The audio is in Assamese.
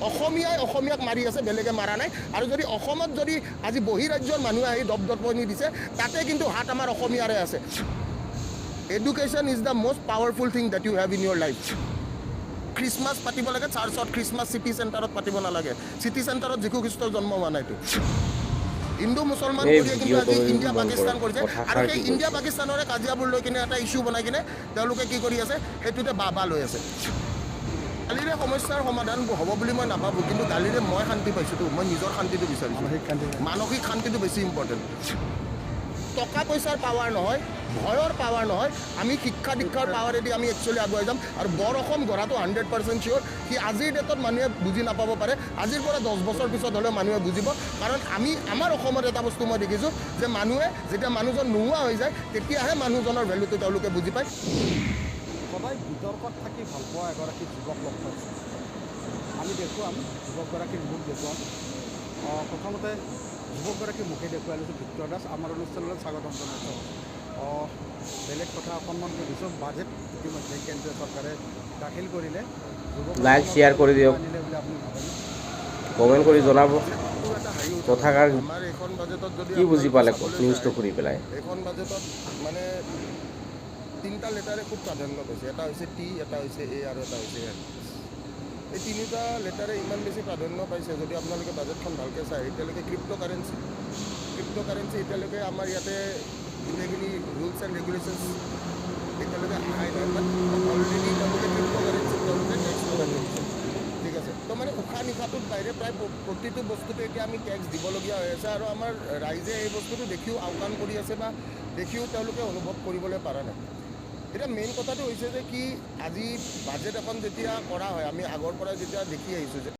অসমীয়াই অসমীয়াক মাৰি আছে, বেলেগে মাৰা নাই। আৰু যদি অসমত যদি আজি বহিৰাজ্যৰ মানুহে আহি দপদপনি দিছে, তাতে কিন্তু হাত আমাৰ অসমীয়াৰে আছে। Education is the most powerful thing that you have in your life. Christmas পাতিব লাগে চাৰ্চত, খ্ৰীষ্টমাছ চিটি চেণ্টাৰত পাতিব নালাগে। চিটি চেণ্টাৰত যীশু খ্ৰীষ্টৰ জন্ম হোৱা নাইতো। হিন্দু মুছলমান কৰিয়ে কিন্তু আজি ইণ্ডিয়া পাকিস্তান কৰিছে। আৰু সেই ইণ্ডিয়া পাকিস্তানৰে কাজিয়াবোৰ লৈ কিনে এটা ইছ্যু বনাই কিনে তেওঁলোকে কি কৰি আছে, সেইটোতে বাহ লৈ আছে। গালিৰে সমস্যাৰ সমাধান হ'ব বুলি মই নাভাবোঁ, কিন্তু গালিৰে মই শান্তি পাইছোঁতো, মই নিজৰ শান্তিটো বিচাৰিছোঁ। মানসিক শান্তিটো বেছি ইম্পৰ্টেণ্ট। টকা পইচাৰ পাৱাৰ নহয়, ভয়ৰ পাৱাৰ নহয়, আমি শিক্ষা দীক্ষাৰ পাৱাৰেদি আমি একচুৱেলি আগুৱাই যাম। আৰু বৰ অসম গঢ়াটো 100% চিয়'ৰ। সি আজিৰ ডেটত মানুহে বুজি নাপাব পাৰে, আজিৰ পৰা 10 বছৰ পিছত হ'লেও মানুহে বুজিব। কাৰণ আমাৰ অসমত এটা বস্তু মই দেখিছোঁ যে মানুহে যেতিয়া মানুহজন নোহোৱা হৈ যায়, তেতিয়াহে মানুহজনৰ ভেলুটো তেওঁলোকে বুজি পায়। সদায় বিতৰ্কত থাকি ভাল পোৱা এগৰাকী যুৱক লগ পাইছোঁ। আমি দেখুৱাম যুৱকগৰাকীৰ মুখ দেখুৱাম। প্ৰথমতে যুৱকগৰাকীৰ মুখে দেখুৱাই লৈছোঁ ভিক্টৰ দাস, আমাৰ অনুষ্ঠানলৈ স্বাগতম জনাইছোঁ। বেলেগ কথা অকণমান সুধিছোঁ, বাজেট ইতিমধ্যে কেন্দ্ৰীয় চৰকাৰে দাখিল কৰিলে, লাইক শ্বেয়াৰ কৰি দিয়ক, আনিলে বুলি আপুনি ভাবেনে? কমেণ্ট কৰি জনাব কথাষাৰ আমাৰ এইখন বাজেটত যদি কি বুজি পালে নিউজটো শুনি পেলাই। এইখন বাজেটত মানে 3টা লেটাৰে খুব প্ৰাধান্য পাইছে। এটা হৈছে টি, এটা হৈছে এ আৰু এটা হৈছে এন। এই 3টা লেটাৰে ইমান বেছি প্ৰাধান্য পাইছে, যদি আপোনালোকে বাজেটখন ভালকৈ চায়। এতিয়ালৈকে ক্ৰিপ্ট' কাৰেঞ্চি এতিয়ালৈকে আমাৰ ইয়াতে গোটেইখিনি ৰুলছ এণ্ড ৰেগুলেশ্যনছ এতিয়ালৈকে অহাই নাই। বাট অলৰেডি তেওঁলোকে ক্ৰিপ্ট' কাৰেঞ্চিত তেওঁলোকে টেক্স লগাই দিছে। ঠিক আছে, তো মানে উশাহ নিশাটোত বাহিৰে প্ৰায় প্ৰতিটো বস্তুতে এতিয়া আমি টেক্স দিবলগীয়া হৈ আছে। আৰু আমাৰ ৰাইজে এই বস্তুটো দেখিও আওকাণ কৰি আছে বা দেখিও তেওঁলোকে অনুভৱ কৰিবলৈ পৰা নাই। এতিয়া মেইন কথাটো হৈছে যে কি, আজি বাজেট এখন যেতিয়া কৰা হয়, আমি আগৰ পৰা যেতিয়া দেখি আহিছোঁ যে